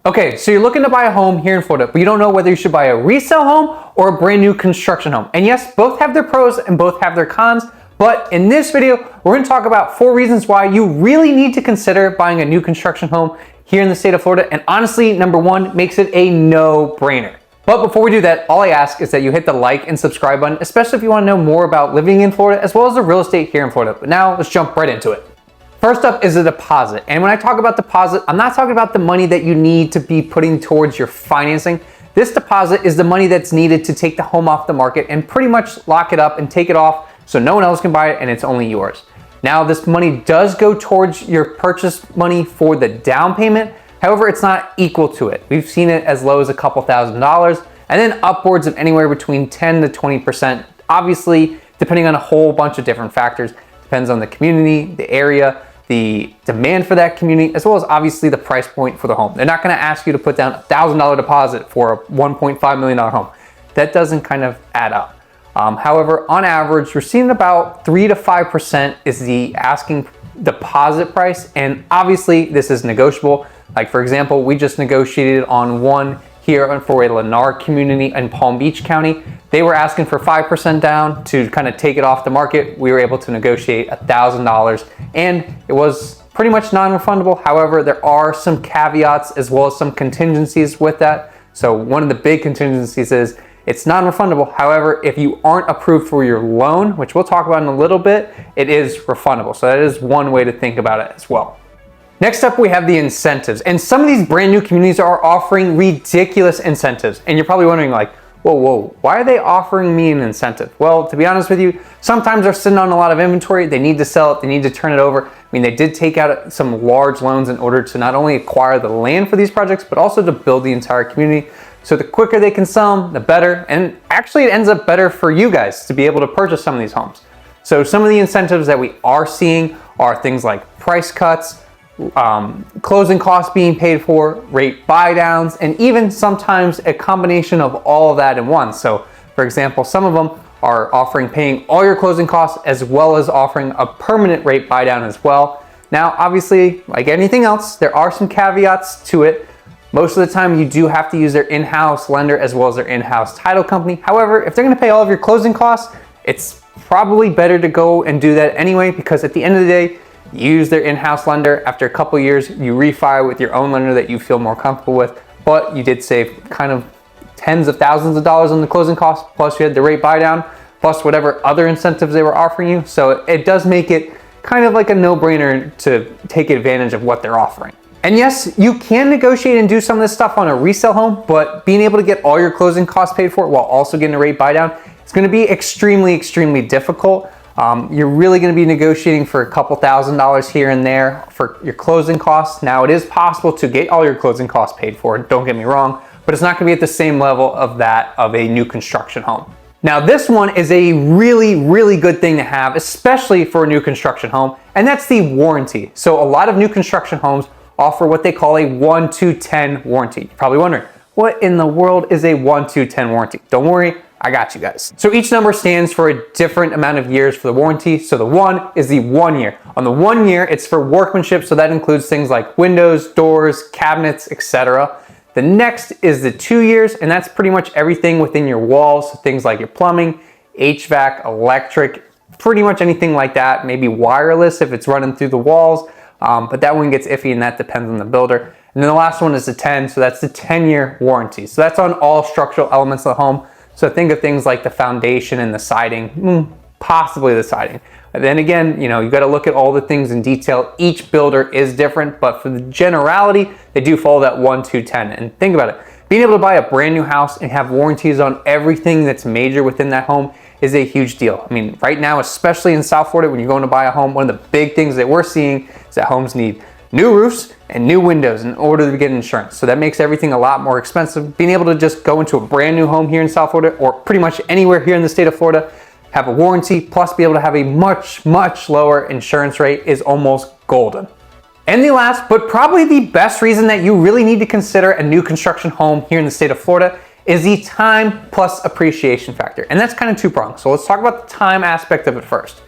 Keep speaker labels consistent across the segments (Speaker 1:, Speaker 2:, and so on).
Speaker 1: Okay, so you're looking to buy a home here in Florida, but you don't know whether you should buy a resale home or a brand new construction home. And yes, both have their pros and both have their cons, but in this video, we're gonna talk about 4 reasons why you really need to consider buying a new construction home here in the state of Florida. And honestly, number 1 makes it a no-brainer. But before we do that, all I ask is that you hit the like and subscribe button, especially if you wanna know more about living in Florida as well as the real estate here in Florida. But now let's jump right into it. First up is a deposit. And when I talk about deposit, I'm not talking about the money that you need to be putting towards your financing. This deposit is the money that's needed to take the home off the market and pretty much lock it up and take it off so no one else can buy it and it's only yours. Now, this money does go towards your purchase money for the down payment. However, it's not equal to it. We've seen it as low as a couple $1,000s and then upwards of anywhere between 10 to 20%, obviously, depending on a whole bunch of different factors. Depends on the community, the area, the demand for that community, as well as obviously the price point for the home. They're not gonna ask you to put down a $1,000 deposit for a $1.5 million home. That doesn't kind of add up. However, on average, we're seeing about 3 to 5% is the asking deposit price. And obviously this is negotiable. Like for example, we just negotiated on one here for a Lennar community in Palm Beach County. They were asking for 5% down to kind of take it off the market. We were able to negotiate $1,000 and it was pretty much non-refundable. However, there are some caveats as well as some contingencies with that. So one of the big contingencies is it's non-refundable. However, if you aren't approved for your loan, which we'll talk about in a little bit, it is refundable. So that is one way to think about it as well. Next up, we have the incentives. And some of these brand new communities are offering ridiculous incentives. And you're probably wondering like, whoa, why are they offering me an incentive? Well, to be honest with you, sometimes they're sitting on a lot of inventory. They need to sell it. They need to turn it over. I mean, they did take out some large loans in order to not only acquire the land for these projects, but also to build the entire community. So the quicker they can sell them, the better. And actually it ends up better for you guys to be able to purchase some of these homes. So some of the incentives that we are seeing are things like price cuts, closing costs being paid for, rate buy downs, and even sometimes a combination of all of that in one. So for example, some of them are offering paying all your closing costs as well as offering a permanent rate buy down as well. Now, obviously, like anything else, there are some caveats to it. Most of the time you do have to use their in-house lender as well as their in-house title company. However, if they're gonna pay all of your closing costs, it's probably better to go and do that anyway, because at the end of the day, use their in-house lender. After a couple years, you refi with your own lender that you feel more comfortable with, but you did save kind of tens of thousands of dollars on the closing costs, plus you had the rate buy down, plus whatever other incentives they were offering you. So it does make it kind of like a no-brainer to take advantage of what they're offering. And yes, you can negotiate and do some of this stuff on a resale home, but being able to get all your closing costs paid for while also getting a rate buy down, it's gonna be extremely difficult. You're really gonna be negotiating for a couple $1,000s here and there for your closing costs. Now, it is possible to get all your closing costs paid for, don't get me wrong, but it's not gonna be at the same level of that of a new construction home. Now, this one is a really good thing to have, especially for a new construction home, and that's the warranty. So a lot of new construction homes offer what they call a 1-to-10 warranty. You're probably wondering, what in the world is a 1-to-10 warranty? Don't worry, I got you guys. So each number stands for a different amount of years for the warranty. So the 1 is the 1 year. On the 1 year, it's for workmanship. So that includes things like windows, doors, cabinets, etc. The next is the 2 years, and that's pretty much everything within your walls. So things like your plumbing, HVAC, electric, pretty much anything like that. Maybe wireless if it's running through the walls. But that one gets iffy and that depends on the builder. And then the last one is the 10, so that's the 10-year warranty. So that's on all structural elements of the home. So think of things like the foundation and the siding, possibly the siding. But then again, you gotta look at all the things in detail. Each builder is different, but for the generality, they do follow that 1-to-10. And think about it, being able to buy a brand new house and have warranties on everything that's major within that home is a huge deal. I mean, right now, especially in South Florida, when you're going to buy a home, one of the big things that we're seeing is that homes need new roofs and new windows in order to get insurance. So that makes everything a lot more expensive. Being able to just go into a brand new home here in South Florida, or pretty much anywhere here in the state of Florida, have a warranty, plus be able to have a much lower insurance rate is almost golden. And the last, but probably the best reason that you really need to consider a new construction home here in the state of Florida is the time plus appreciation factor. And that's kind of two-pronged. So let's talk about the time aspect of it first.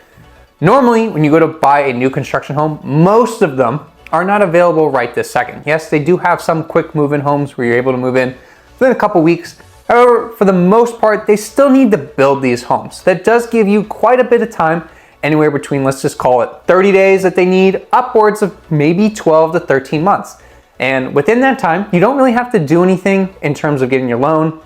Speaker 1: Normally, when you go to buy a new construction home, most of them are not available right this second. Yes, they do have some quick move-in homes where you're able to move in within a couple weeks. However, for the most part, they still need to build these homes. That does give you quite a bit of time, anywhere between, let's just call it 30 days that they need, upwards of maybe 12 to 13 months. And within that time, you don't really have to do anything in terms of getting your loan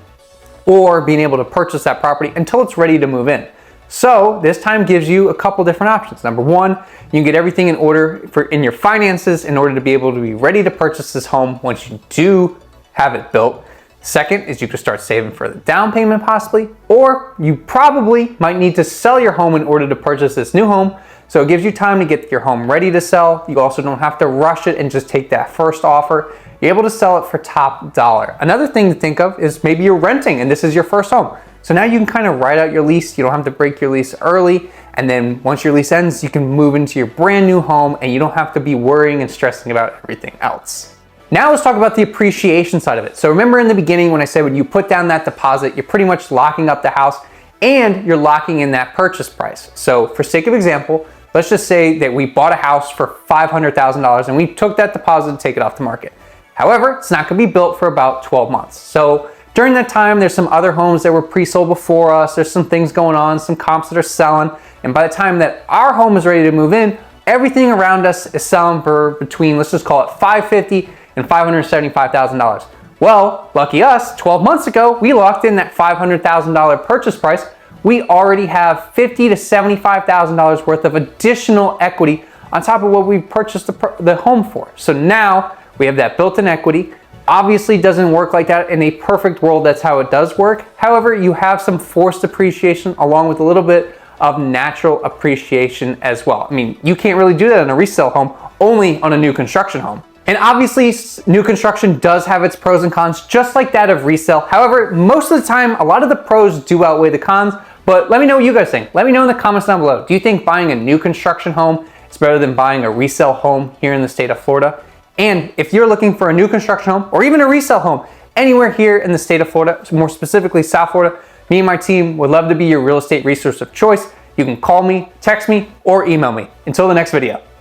Speaker 1: or being able to purchase that property until it's ready to move in. So this time gives you a couple different options. Number one, you can get everything in order in your finances in order to be able to be ready to purchase this home once you do have it built. Second is you can start saving for the down payment possibly, or you probably might need to sell your home in order to purchase this new home. So it gives you time to get your home ready to sell. You also don't have to rush it and just take that first offer. You're able to sell it for top dollar. Another thing to think of is maybe you're renting and this is your first home. So now you can kind of write out your lease. You don't have to break your lease early. And then once your lease ends, you can move into your brand new home and you don't have to be worrying and stressing about everything else. Now let's talk about the appreciation side of it. So remember in the beginning when I said when you put down that deposit, you're pretty much locking up the house and you're locking in that purchase price. So for sake of example, let's just say that we bought a house for $500,000 and we took that deposit to take it off the market. However, it's not gonna be built for about 12 months. So during that time, there's some other homes that were pre-sold before us. There's some things going on, some comps that are selling. And by the time that our home is ready to move in, everything around us is selling for between, let's just call it $550,000 and $575,000. Well, lucky us, 12 months ago, we locked in that $500,000 purchase price. We already have $50,000 to $75,000 worth of additional equity on top of what we purchased the home for. So now we have that built-in equity. Obviously doesn't work like that in a perfect world. That's how it does work. However, you have some forced appreciation along with a little bit of natural appreciation as well. I mean, you can't really do that in a resale home, only on a new construction home. And obviously, new construction does have its pros and cons, just like that of resale. However, most of the time, a lot of the pros do outweigh the cons, but let me know what you guys think. Let me know in the comments down below. Do you think buying a new construction home is better than buying a resale home here in the state of Florida? And if you're looking for a new construction home or even a resale home anywhere here in the state of Florida, more specifically South Florida, me and my team would love to be your real estate resource of choice. You can call me, text me, or email me. Until the next video.